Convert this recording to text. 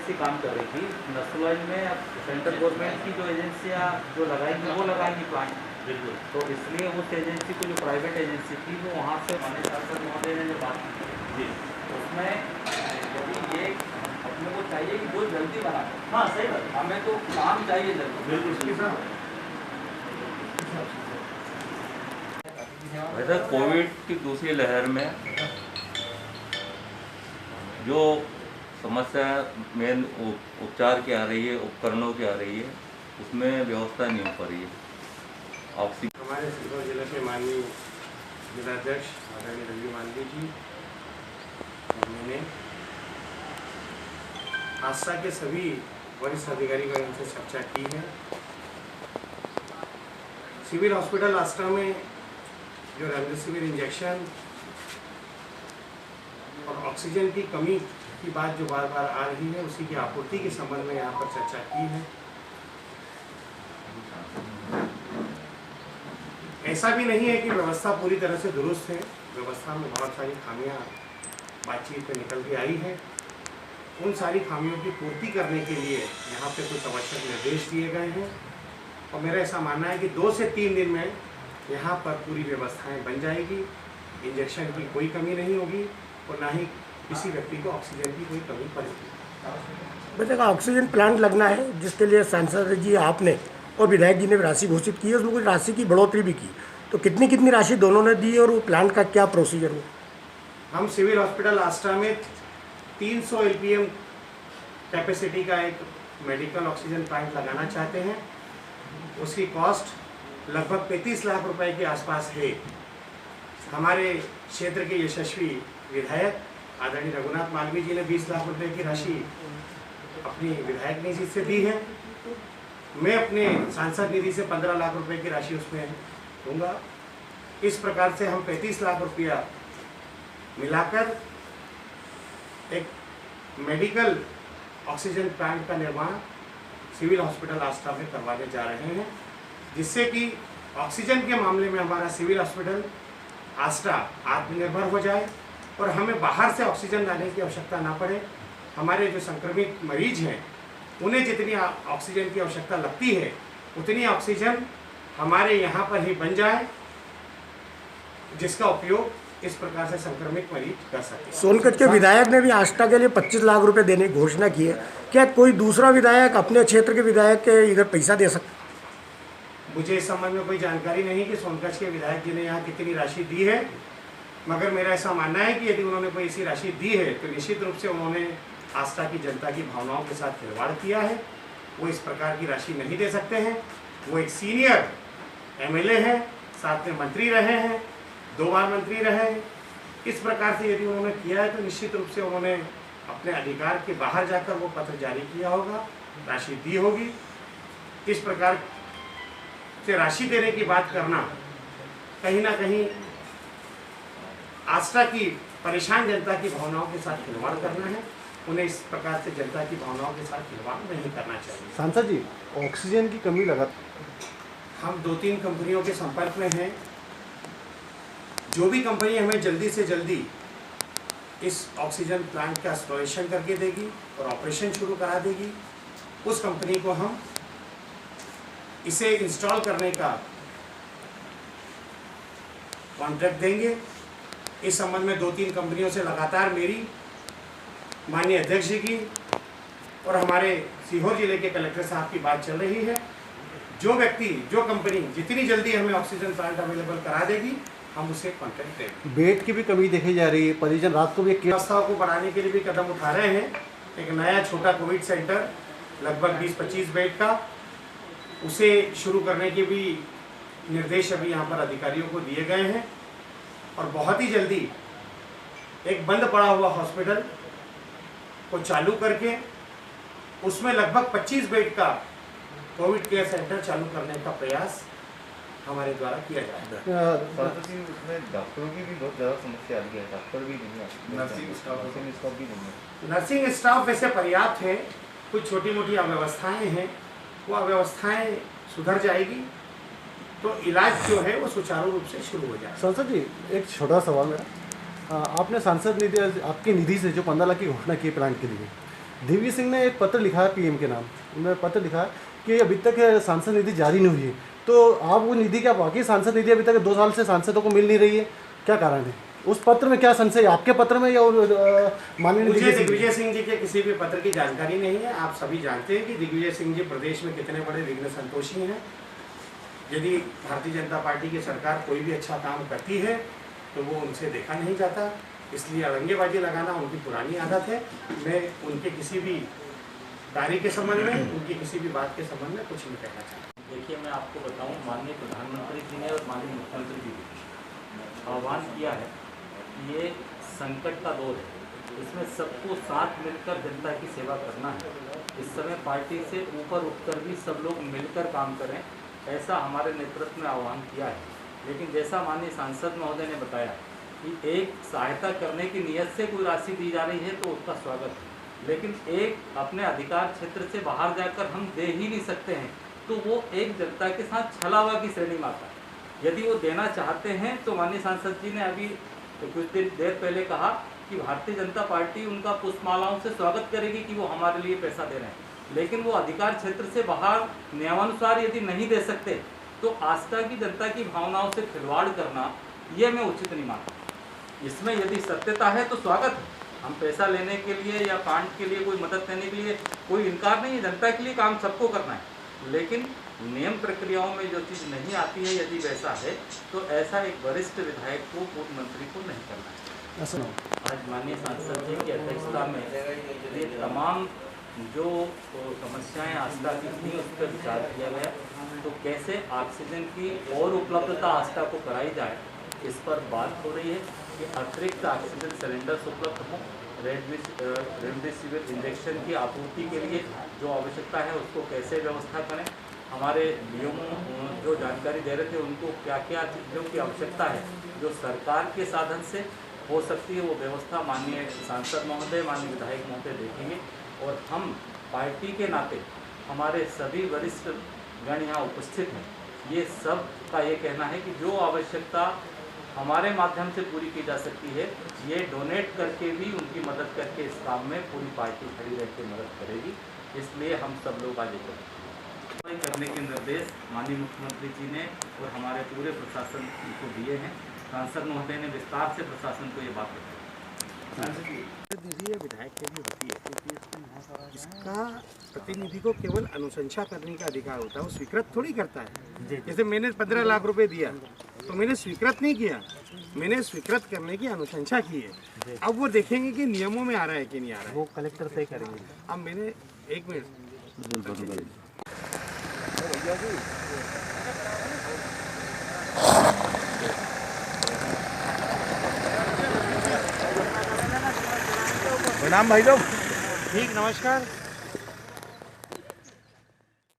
Agency काम कर रही थी नसवाई में। अब सेंट्रल गवर्नमेंट की जो एजेंसियाँ जो लगाएंगी वो लगाएंगी प्लांट, बिल्कुल। तो इसलिए उस एजेंसी को, जो प्राइवेट एजेंसी थी, वो वहाँ से माननीय सांसद महोदय ने जो बात की जी, उसमें यदि ये अपने को चाहिए कि बहुत जल्दी बना। हाँ सही बात, हमें तो काम चाहिए जल्दी, बिल्कुल। वैसे कोविड की दूसरी लहर में जो समस्या मेन उपचार की आ रही है, उपकरणों की आ रही है, उसमें व्यवस्था नहीं हो पा रही है। ऑक्सीजन हमारे सीहोर जिले के माननीय जिलाध्यक्ष आदरणीय रवि मालवीय जी और मैंने आस्था के सभी वरिष्ठ अधिकारीगण से चर्चा की है। सिविल हॉस्पिटल आस्था में जो रेमडेसिविर इंजेक्शन और ऑक्सीजन की कमी की बात जो बार बार आ रही है, उसी की आपूर्ति के संबंध में यहाँ पर चर्चा की है। ऐसा भी नहीं है कि व्यवस्था पूरी तरह से दुरुस्त है, व्यवस्था में बहुत सारी खामियां बातचीत में निकल के आई है। उन सारी खामियों की पूर्ति करने के लिए यहाँ पे कुछ आवश्यक निर्देश दिए गए हैं और मेरा ऐसा मानना है कि 2 से 3 दिन में यहाँ पर पूरी व्यवस्थाएं बन जाएगी। इंजेक्शन की कोई कमी नहीं होगी और ना ही किसी व्यक्ति को ऑक्सीजन की कोई कमी पड़ेगी। बेटा ऑक्सीजन प्लांट लगना है, जिसके लिए सांसद जी आपने और विधायक जी ने राशि घोषित की है, उसमें कुछ राशि की बढ़ोतरी भी की, तो कितनी राशि दोनों ने दी और वो प्लांट का क्या प्रोसीजर हो? हम सिविल हॉस्पिटल आस्था में 300 LPM कैपेसिटी का एक मेडिकल ऑक्सीजन प्लांट लगाना चाहते हैं। उसकी कॉस्ट लगभग 35 लाख रुपए के आसपास है। हमारे क्षेत्र के यशस्वी विधायक आदरणीय रघुनाथ मालवीय जी ने 20 लाख रुपए की राशि अपनी विधायक निधि से दी है। मैं अपने सांसद निधि से 15 लाख रुपए की राशि उसमें दूंगा। इस प्रकार से हम 35 लाख रुपया मिलाकर एक मेडिकल ऑक्सीजन प्लांट का निर्माण सिविल हॉस्पिटल आस्था में करवाने जा रहे हैं, जिससे कि ऑक्सीजन के मामले में हमारा सिविल हॉस्पिटल आस्था आत्मनिर्भर हो जाए और हमें बाहर से ऑक्सीजन लाने की आवश्यकता ना पड़े। हमारे जो संक्रमित मरीज हैं उन्हें जितनी ऑक्सीजन की आवश्यकता लगती है, उतनी ऑक्सीजन हमारे यहाँ पर ही बन जाए, जिसका उपयोग इस प्रकार से संक्रमित मरीज कर सके। सोनकच्छ के विधायक ने भी आस्था के लिए 25 लाख रुपए देने की घोषणा की है। क्या कोई दूसरा विधायक अपने क्षेत्र के विधायक के इधर पैसा दे सकता? मुझे इस संबंध में कोई जानकारी नहीं कि सोनकच्छ के विधायक जी ने यहाँ कितनी राशि दी है, मगर मेरा ऐसा मानना है कि यदि उन्होंने कोई ऐसी राशि दी है तो निश्चित रूप से उन्होंने आस्था की जनता की भावनाओं के साथ खिलवाड़ किया है। वो इस प्रकार की राशि नहीं दे सकते हैं। वो एक सीनियर MLA हैं, साथ में मंत्री रहे हैं, 2 बार मंत्री रहे हैं। इस प्रकार से यदि उन्होंने किया है तो निश्चित रूप से उन्होंने अपने अधिकार के बाहर जाकर वो पत्र जारी किया होगा, राशि दी होगी। इस प्रकार से राशि देने की बात करना कहीं ना कहीं आस्था की परेशान जनता की भावनाओं के साथ खिलवाड़ करना है। उन्हें इस प्रकार से जनता की भावनाओं के साथ खिलवाड़ नहीं करना चाहिए। सांसद जी, ऑक्सीजन की कमी लगा, हम 2-3 कंपनियों के संपर्क में हैं। जो भी कंपनी हमें जल्दी से जल्दी इस ऑक्सीजन प्लांट का इंस्टॉलेशन करके देगी और ऑपरेशन शुरू करा देगी, उस कंपनी को हम इसे इंस्टॉल करने का कॉन्ट्रैक्ट देंगे। इस संबंध में 2-3 कंपनियों से लगातार मेरी माननीय अध्यक्ष जी की और हमारे सीहोर जिले के कलेक्टर साहब की बात चल रही है। जो व्यक्ति, जो कंपनी जितनी जल्दी हमें ऑक्सीजन प्लांट अवेलेबल करा देगी, हम उसे कॉन्ट्रैक्ट देंगे। बेड की भी कमी देखी जा रही है, परिजन रात को भी व्यवस्थाओं को बढ़ाने के लिए भी कदम उठा रहे हैं। एक नया छोटा कोविड सेंटर लगभग 20-25 बेड का, उसे शुरू करने के भी निर्देश अभी यहाँ पर अधिकारियों को दिए गए हैं और बहुत ही जल्दी एक बंद पड़ा हुआ हॉस्पिटल को चालू करके उसमें लगभग 25 बेड का कोविड केयर सेंटर चालू करने का प्रयास हमारे द्वारा किया जाएगा। उसमें डॉक्टरों की भी बहुत ज़्यादा समस्या आ गई है, डॉक्टर भी नहीं है, नर्सिंग स्टाफ भी नहीं है। नर्सिंग स्टाफ वैसे पर्याप्त है, कुछ छोटी मोटी अव्यवस्थाएं हैं, वो अव्यवस्थाएं सुधर जाएगी तो इलाज जो है वो सुचारू रूप से शुरू हो जाएगा। सांसद जी, एक छोटा सवाल मेरा, आपने सांसद निधि, आपकी निधि से जो 15 लाख की घोषणा की प्लांट के लिए, दिग्विजय सिंह ने एक पत्र लिखा है पीएम के नाम, उन्होंने पत्र लिखा है कि अभी तक सांसद निधि जारी नहीं हुई है। तो आप वो निधि, क्या वाकई सांसद निधि अभी तक 2 साल से सांसदों को मिल नहीं रही है, क्या कारण है? उस पत्र में क्या संशय है, आपके पत्र में या माननीय मुझे दिग्विजय सिंह जी के किसी भी पत्र की जानकारी नहीं है। आप सभी जानते हैं कि दिग्विजय सिंह जी प्रदेश में कितने बड़े विघ्न संतोषी हैं। यदि भारतीय जनता पार्टी की सरकार कोई भी अच्छा काम करती है तो वो उनसे देखा नहीं जाता, इसलिए अड़ंगेबाजी लगाना उनकी पुरानी आदत है। मैं उनके किसी भी कार्य के संबंध में, उनकी किसी भी बात के संबंध में कुछ नहीं कहना चाहता। देखिए, मैं आपको बताऊं, माननीय प्रधानमंत्री जी ने और माननीय मुख्यमंत्री जी ने आह्वान किया है। ये संकट का दौर है, इसमें सबको साथ मिलकर जनता की सेवा करना है। इस समय पार्टी से ऊपर उठकर भी सब लोग मिलकर काम करें, ऐसा हमारे नेतृत्व में आह्वान किया है। लेकिन जैसा माननीय सांसद महोदय ने बताया कि एक सहायता करने की नीयत से कोई राशि दी जा रही है तो उसका स्वागत है, लेकिन एक अपने अधिकार क्षेत्र से बाहर जाकर हम दे ही नहीं सकते हैं, तो वो एक जनता के साथ छलावा की श्रेणी में आता है। यदि वो देना चाहते हैं तो माननीय सांसद जी ने अभी कुछ देर पहले कहा कि भारतीय जनता पार्टी उनका पुष्पमालाओं से स्वागत करेगी कि वो हमारे लिए पैसा दे रहे हैं, लेकिन वो अधिकार क्षेत्र से बाहर नियमानुसार यदि नहीं दे सकते तो आस्था की जनता की भावनाओं से खिलवाड़ करना ये मैं उचित नहीं मानता। इसमें यदि सत्यता है तो स्वागत है। हम पैसा लेने के लिए या कांड के लिए कोई मदद देने के लिए कोई इनकार नहीं है, जनता के लिए काम सबको करना है। लेकिन नियम प्रक्रियाओं में जो चीज़ नहीं आती है, यदि वैसा है तो ऐसा एक वरिष्ठ विधायक को, पूर्व मंत्री को नहीं करना है। आज माननीय सांसद जी की अध्यक्षता में ये तमाम जो समस्याएं आस्था की थी उस पर विचार किया गया, तो कैसे ऑक्सीजन की और उपलब्धता आस्था को कराई जाए, इस पर बात हो रही है कि अतिरिक्त ऑक्सीजन सिलेंडर्स उपलब्ध हों, रेमडेसिविर इंजेक्शन की आपूर्ति के लिए जो आवश्यकता है उसको कैसे व्यवस्था करें। हमारे नियमों जो जानकारी दे रहे थे उनको क्या क्या चीज़ों की आवश्यकता है जो सरकार के साधन से हो सकती है, वो व्यवस्था माननीय सांसद महोदय, माननीय विधायक महोदय देखेंगे। और हम पार्टी के नाते हमारे सभी वरिष्ठ गण यहाँ उपस्थित हैं, ये सब का ये कहना है कि जो आवश्यकता हमारे माध्यम से पूरी की जा सकती है, ये डोनेट करके भी उनकी मदद करके इस काम में पूरी पार्टी खड़ी रह के मदद करेगी। इसलिए हम सब लोग आगे करने के निर्देश माननीय मुख्यमंत्री जी ने और हमारे पूरे प्रशासन को दिए हैं। सांसद महोदय ने विस्तार से प्रशासन को ये बात बताई। निधि विधायक के लिए होती है, क्योंकि इसका प्रतिनिधि को केवल अनुशंसा करने का अधिकार होता है, वो स्वीकृत थोड़ी करता है। जैसे मैंने 15 लाख रुपए दिया तो मैंने स्वीकृत नहीं किया, मैंने स्वीकृत करने की अनुशंसा की है। अब वो देखेंगे कि नियमों में आ रहा है कि नहीं आ रहा है, वो कलेक्टर तय करेंगे। अब मैंने 1 मिनट प्रणाम भाई लोग। ठीक, नमस्कार।